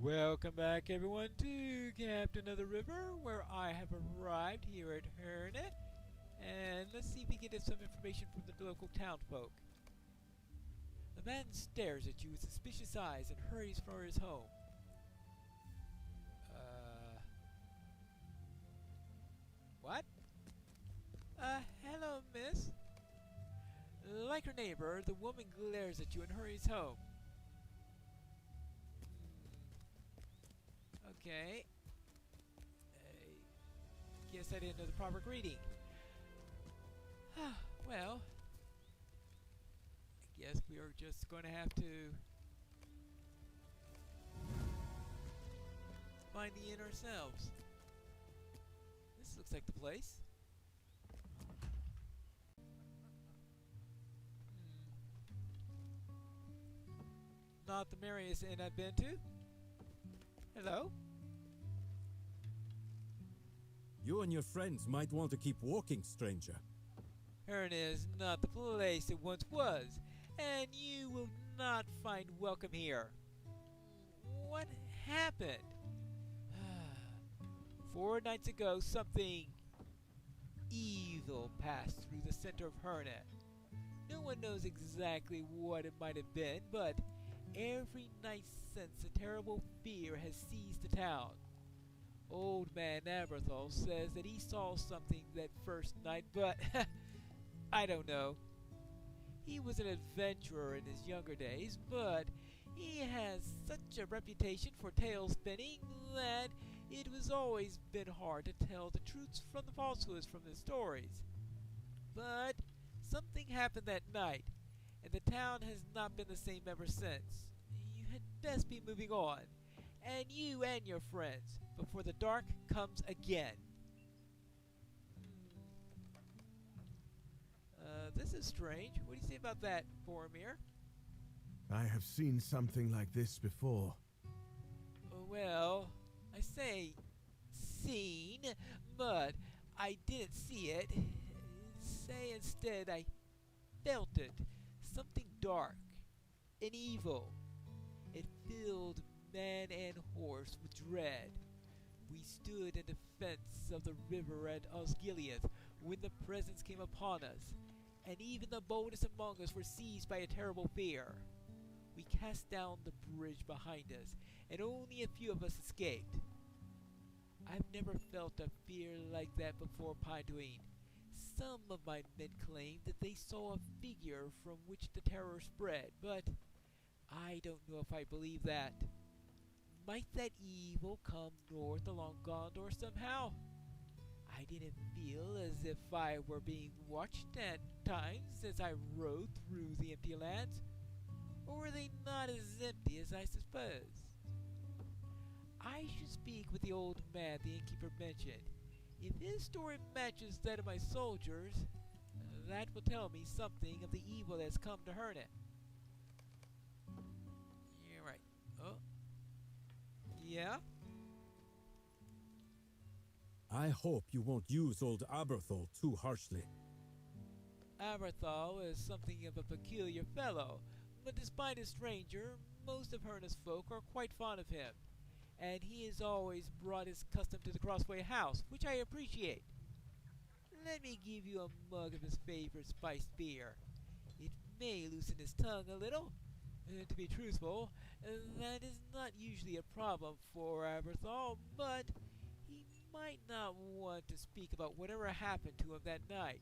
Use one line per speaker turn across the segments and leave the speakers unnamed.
Welcome back everyone to Captain of the River, where I have arrived here at Herne. And let's see if we can get some information from the local townfolk. The man stares at you with suspicious eyes and hurries for his home. What? Hello, miss. Like her neighbor, the woman glares at you and hurries home. Okay. Guess I didn't know the proper greeting. Well, I guess we are just going to have to find the inn ourselves. This looks like the place. Not the merriest inn I've been to. Hello?
You and your friends might want to keep walking, stranger.
Herne is not the place it once was, and you will not find welcome here. What happened? 4 nights ago, something evil passed through the center of Herne. No one knows exactly what it might have been, but every night since, a terrible fear has seized the town. Old man Aberthal says that he saw something that first night, but I don't know. He was an adventurer in his younger days, but he has such a reputation for tale spinning that it has always been hard to tell the truths from the falsehoods from his stories. But something happened that night, and the town has not been the same ever since. You had best be moving on, and you and your friends, before the dark comes again. This is strange. What do you say about that, Boromir?
I have seen something like this before.
Well, I say seen, but I didn't see it. Say instead I felt it. Something dark and evil. It filled man and horse with dread. We stood in defense of the river at Osgiliath when the presence came upon us, and even the boldest among us were seized by a terrible fear. We cast down the bridge behind us, and only a few of us escaped. I've never felt a fear like that before, Pynduin. Some of my men claimed that they saw a figure from which the terror spread, but I don't know if I believe that. Might that evil come north along Gondor somehow? I didn't feel as if I were being watched at times as I rode through the empty lands. Or were they not as empty as I supposed? I should speak with the old man the innkeeper mentioned. If his story matches that of my soldiers, that will tell me something of the evil that has come to Herne. You're right. Oh. Yeah?
I hope you won't use old Aberthal too harshly.
Aberthal is something of a peculiar fellow, but despite his stranger, most of Herne's folk are quite fond of him, and he has always brought his custom to the Crossway House, which I appreciate. Let me give you a mug of his favorite spiced beer. It may loosen his tongue a little. To be truthful, that is not usually a problem for Aberthal, but he might not want to speak about whatever happened to him that night.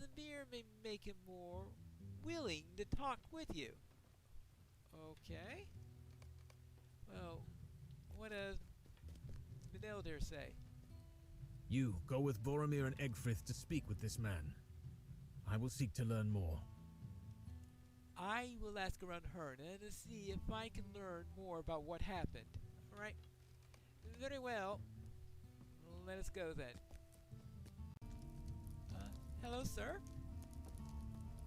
The beer may make him more willing to talk with you. Okay. Well, what does Beneldir say?
You go with Boromir and Egfrith to speak with this man. I will seek to learn more.
I will ask around Herne to see if I can learn more about what happened. Alright? Very well. Let us go then. Hello, sir?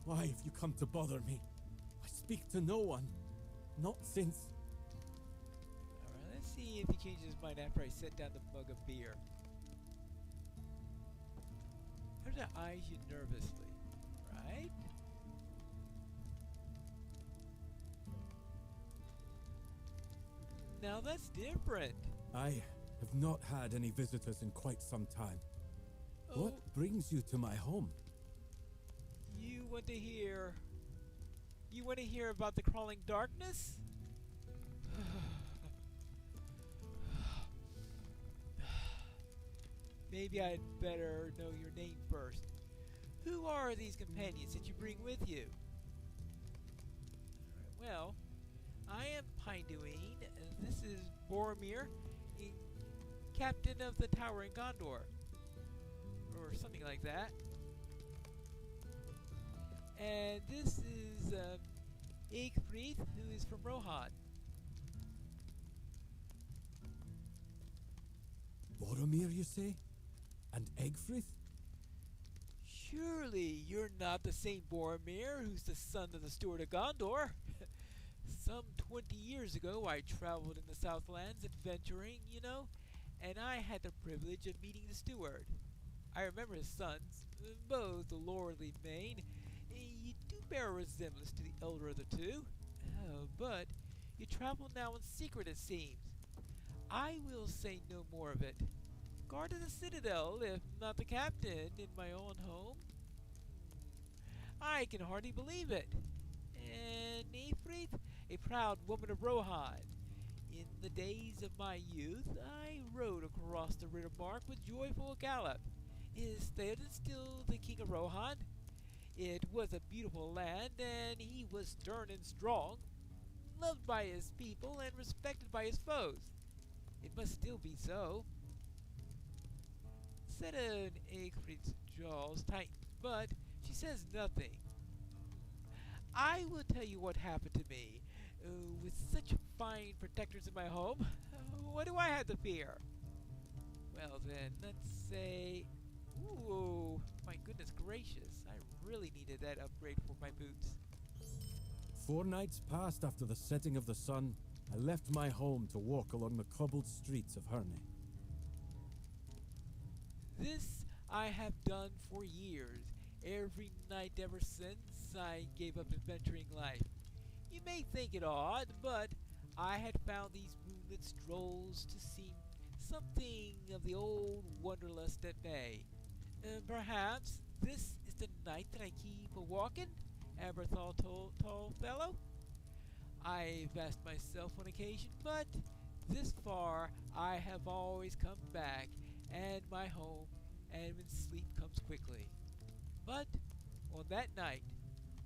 Why have you come to bother me? I speak to no one. Not since...
Alright, let's see if he changes his mind after I set down the mug of beer. How did I eyes you nervously? Right? now that's different.
I have not had any visitors in quite some time.
Oh,
What brings you to my home?
you want to hear... You want to hear about the crawling darkness? Maybe I'd better know your name first. Who are these companions that you bring with you? Well, I am Pinduine. This is Boromir, captain of the tower in Gondor. Or something like that. And this is Egfrith, who is from Rohan.
Boromir, you say? And Egfrith?
Surely you're not the same Boromir who's the son of the Steward of Gondor. Some 20 years ago I traveled in the Southlands adventuring, you know, and I had the privilege of meeting the Steward. I remember his sons, both lordly mane. You do bear a resemblance to the elder of the two, but you travel now in secret, it seems. I will say no more of it. Guard of the citadel, if not the captain, in my own home? I can hardly believe it. And Egfrith, a proud woman of Rohan. In the days of my youth, I rode across the river Mark with joyful gallop. Is Theoden still the king of Rohan? It was a beautiful land, and he was stern and strong, loved by his people and respected by his foes. It must still be so. Said Egfrith's jaws tightened, but she says nothing. I will tell you what happened to me. With such fine protectors in my home, what do I have to fear? Well then, let's say... Ooh, my goodness gracious, I really needed that upgrade for my boots.
4 nights passed after the setting of the sun. I left my home to walk along the cobbled streets of Herne.
This I have done for years, every night ever since I gave up adventuring life. You may think it odd, but I had found these moonlit strolls to seem something of the old wanderlust at bay. Perhaps this is the night that I keep a-walking, Aberthal tall fellow? I've asked myself on occasion, but this far I have always come back, and my home, and when sleep comes quickly. But on that night,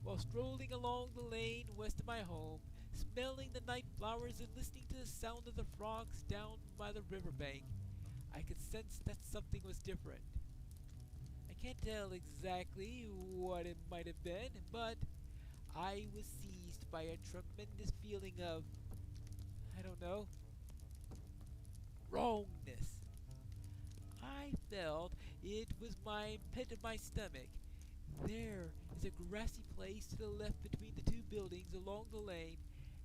while strolling along the lane west of my home, smelling the night flowers and listening to the sound of the frogs down by the riverbank, I could sense that something was different. I can't tell exactly what it might have been, but I was seized by a tremendous feeling of, I don't know, wrongness. I felt it was my pit of my stomach. There is a grassy place to the left between the 2 buildings along the lane,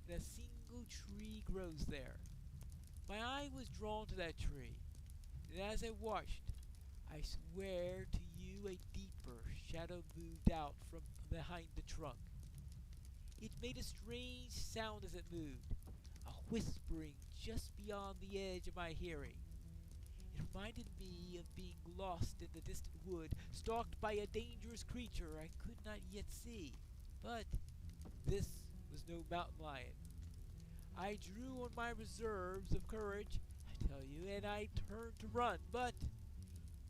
and a single tree grows there. My eye was drawn to that tree, and as I watched, I swear to you a deeper shadow moved out from behind the trunk. It made a strange sound as it moved, a whispering just beyond the edge of my hearing. It reminded me of being lost in the distant wood, stalked by a dangerous creature I could not yet see. But this was no mountain lion. I drew on my reserves of courage, I tell you, and I turned to run, but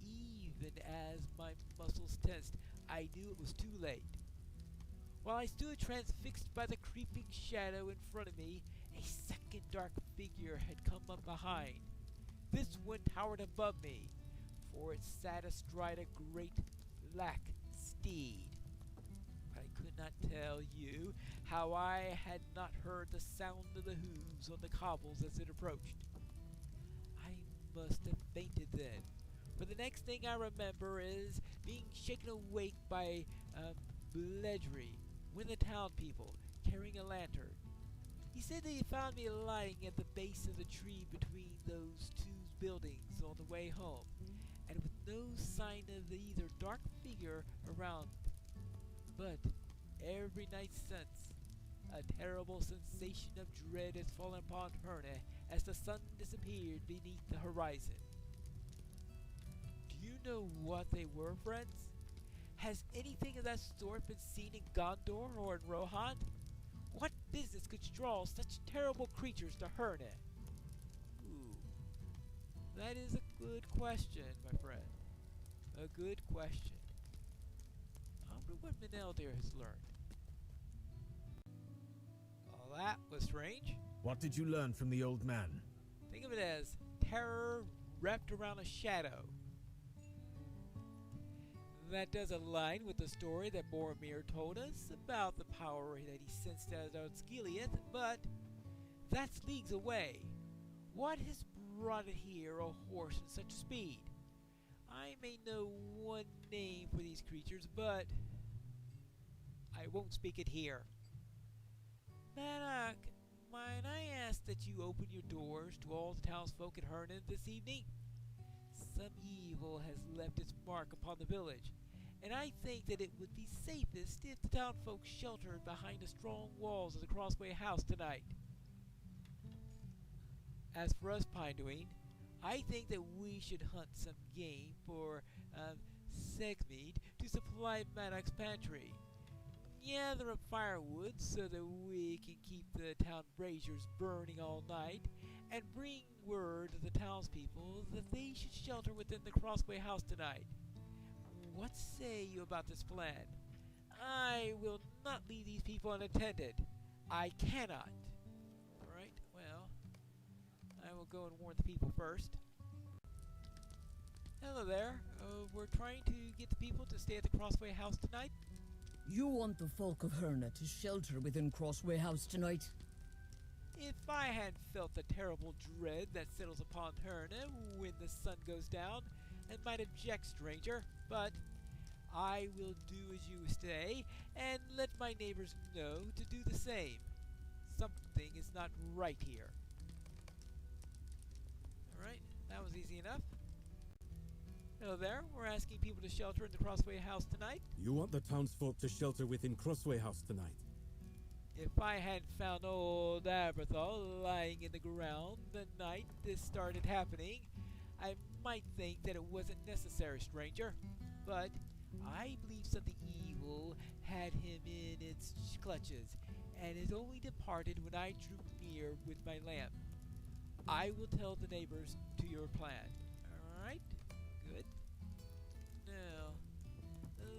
even as my muscles tensed, I knew it was too late. While I stood transfixed by the creeping shadow in front of me, a second dark figure had come up behind. This one towered above me, for it sat astride a great black steed. But I could not tell you how I had not heard the sound of the hooves on the cobbles as it approached. I must have fainted then, for the next thing I remember is being shaken awake by Beledri, one of the town people, carrying a lantern. He said that he found me lying at the base of the tree between those 2 buildings on the way home, and with no sign of either dark figure around. But every night since, a terrible sensation of dread has fallen upon Herne as the sun disappeared beneath the horizon. Do you know what they were, friends? Has anything of that sort been seen in Gondor or in Rohan? What business could draw such terrible creatures to Herne? Ooh, that is a good question, my friend. A good question. I wonder what Meneldir has learned. Well, that was strange.
What did you learn from the old man?
Think of it as terror wrapped around a shadow. That does align with the story that Boromir told us about the power that he sensed out of Osgiliath, but that's leagues away. What has brought it here, a horse in such speed? I may know one name for these creatures, but I won't speak it here. Madoc, might I ask that you open your doors to all the townsfolk at Herne this evening? Some evil has left its mark upon the village, and I think that it would be safest if the townfolk sheltered behind the strong walls of the Crossway House tonight. As for us, Pinduin, I think that we should hunt some game for Segsmead to supply Madoc's pantry. Gather up firewood so that we can keep the town braziers burning all night, and bring word to the townspeople that they should shelter within the Crossway House tonight. What say you about this plan? I will not leave these people unattended. I cannot. Alright, well, I will go and warn the people first. Hello there. We're trying to get the people to stay at the Crossway House tonight.
You want the folk of Herne to shelter within Crossway House tonight?
If I hadn't felt the terrible dread that settles upon Herne when the sun goes down, I might object, stranger, but I will do as you say, and let my neighbors know to do the same. Something is not right here. Alright, that was easy enough. Hello there, we're asking people to shelter in the Crossway House tonight.
You want the townsfolk to shelter within Crossway House tonight?
If I hadn't found old Aberthal lying in the ground the night this started happening, I might think that it wasn't necessary, stranger. But I believe something evil had him in its clutches, and it only departed when I drew near with my lamp. I will tell the neighbors to your plan. Alright? Good. Now,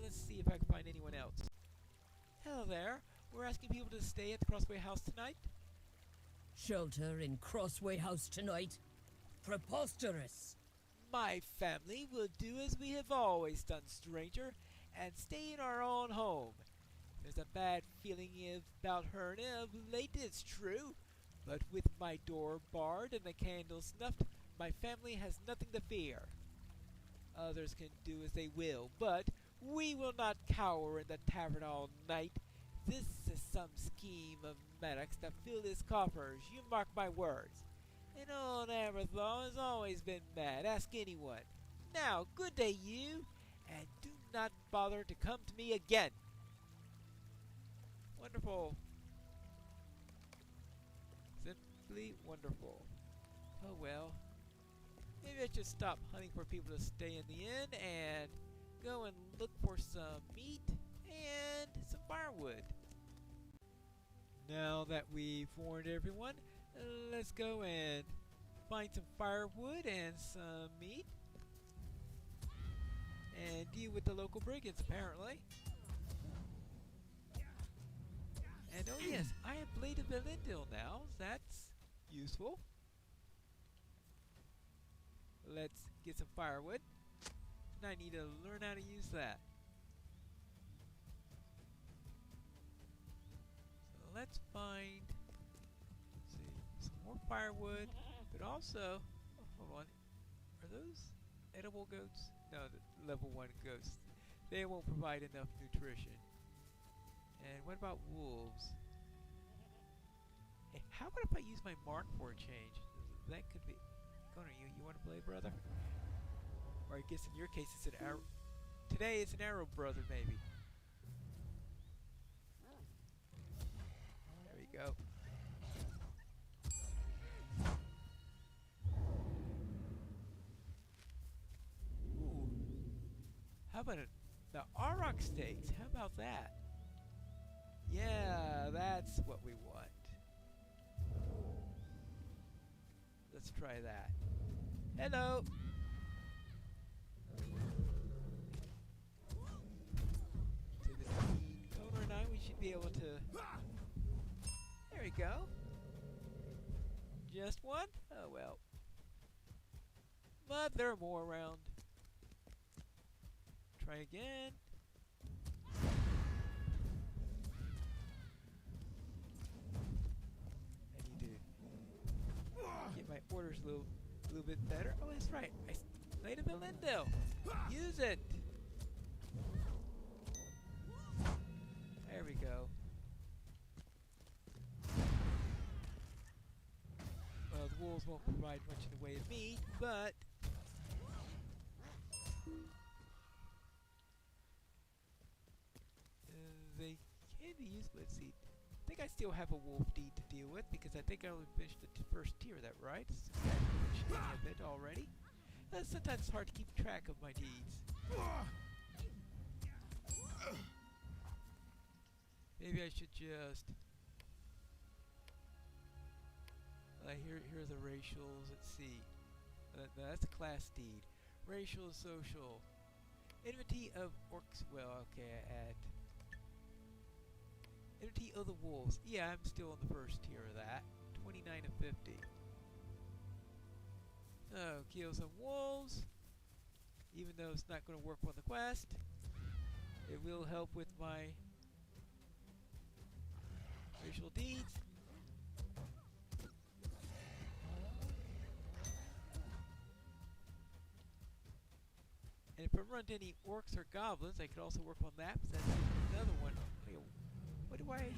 let's see if I can find anyone else. Hello there. We're asking people to stay at the Crossway House tonight.
Shelter in Crossway House tonight? Preposterous!
My family will do as we have always done, stranger, and stay in our own home. There's a bad feeling about Herne of late, it's true, but with my door barred and the candle snuffed, my family has nothing to fear. Others can do as they will, but we will not cower in the tavern all night. This is some scheme of Madoc's to fill his coffers, you mark my words. And old Aberthal has always been mad, ask anyone. Now, good day, you, and do not bother to come to me again. Wonderful. Simply wonderful. Oh well. Maybe I should stop hunting for people to stay in the inn and go and look for some meat and some firewood. Now that we've warned everyone, let's go and find some firewood and some meat and deal with the local brigands, apparently. And oh yes, I have Blade of Elendil now. That's useful. Let's get some firewood. And I need to learn how to use that. So let's find, some more firewood, but also, oh, hold on, are those edible goats? No, the level 1 ghosts. They won't provide enough nutrition. And what about wolves? Hey, how about if I use my mark for a change? That could be. Connor, you want to play, brother? Or I guess in your case it's an arrow. Today it's an arrow, brother, maybe. There we go. about the Auroch Stakes? How about that? Yeah, that's what we want. Let's try that. Hello! To the Connor and I, we should be able to... There we go. Just one? Oh well. But there are more around. Try again. I need to get my orders a little bit better. Oh, that's right. I laid a Lindo. Use it. There we go. Well, the wolves won't provide much in the way of meat, but they can be used. Let's see. I think I still have a wolf deed to deal with because I think I only finished the first tier. That right? So I finished a bit already. Sometimes it's hard to keep track of my deeds. Maybe I should just. Here are the racials. Let's see. That's a class deed. Racial, social. Enmity of orcs. Well, okay, I add. Enmity of the wolves. Yeah, I'm still on the first tier of that. 29 of 50. So, kill some wolves. Even though it's not going to work on the quest, it will help with my racial deeds. And if I run into any orcs or goblins, I could also work on that. That's another one. What do I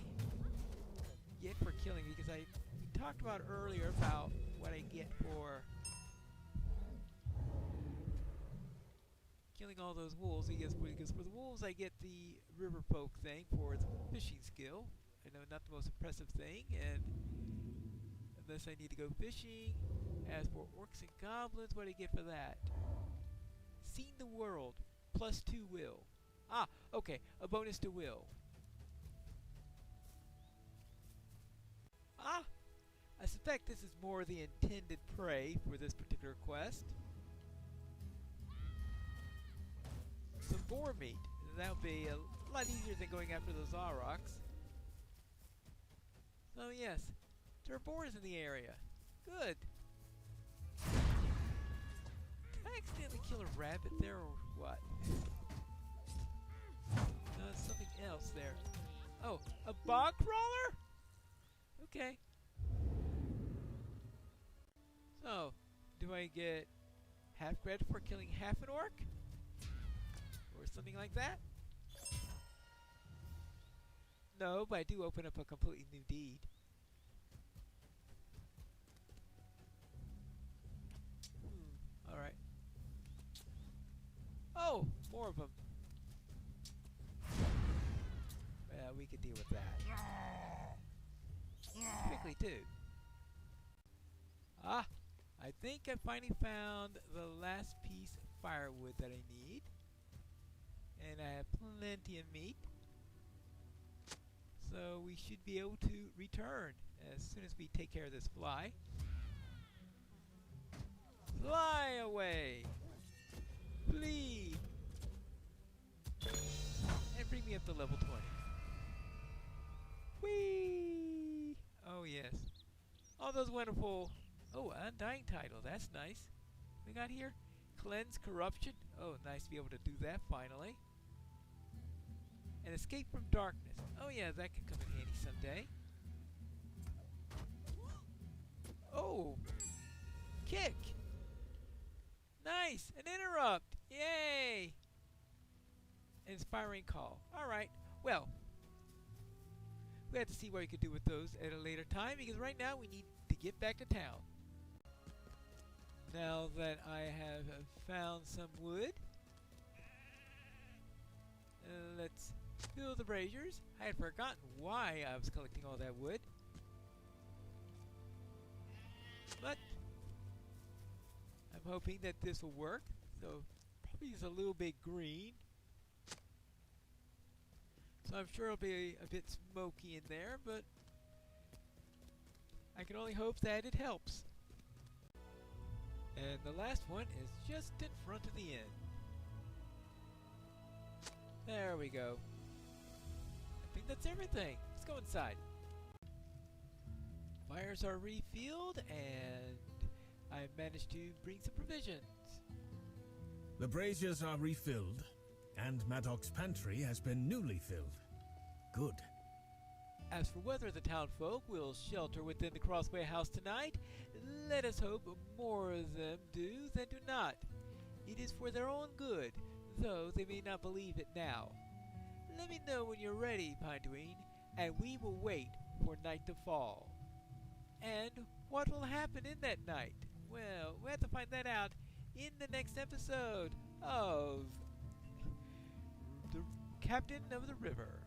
get for killing? Because we talked about earlier about what I get for killing all those wolves. Because for the wolves, I get the river folk thing for the fishing skill. I know, not the most impressive thing, and unless I need to go fishing. As for orcs and goblins, what do I get for that? Seen the world, +2 will. Ah, okay, a bonus to will. Ah, I suspect this is more the intended prey for this particular quest. Some boar meat. That'll be a lot easier than going after those Aurochs. So yes, there are boars in the area. Good. Did I accidentally kill a rabbit there or what? No, it's something else there. Oh, a bog crawler? Okay. So, do I get half credit for killing half an orc? Or something like that? No, but I do open up a completely new deed. Alright. Oh, more of them. Well, we could deal with that. Quickly, too. Ah, I think I finally found the last piece of firewood that I need. And I have plenty of meat. So we should be able to return as soon as we take care of this fly. Fly away! Flee! And bring me up to level 20. Whee! Oh yes. All those wonderful... Oh, Undying title. That's nice. We got here? Cleanse Corruption. Oh, nice to be able to do that finally. And Escape from Darkness. Oh yeah, that could come in handy someday. Oh! Kick! Nice! An interrupt! Yay! Inspiring call. Alright, well. We have to see what we could do with those at a later time, because right now we need to get back to town. Now that I have found some wood, let's fill the braziers. I had forgotten why I was collecting all that wood. But I'm hoping that this will work. So probably use a little bit green So I'm sure it'll be a bit smoky in there, but I can only hope that it helps. And the last one is just in front of the inn. There we go. I think that's everything. Let's go inside. Fires are refueled, and I managed to bring some provisions.
The braziers are refilled, and Madoc's pantry has been newly filled. Good.
As for whether the townfolk will shelter within the Crossway House tonight, let us hope more of them do than do not. It is for their own good, though they may not believe it now. Let me know when you're ready, Pinedween, and we will wait for night to fall. And what will happen in that night? Well, we'll have to find that out in the next episode of The Captain of the River.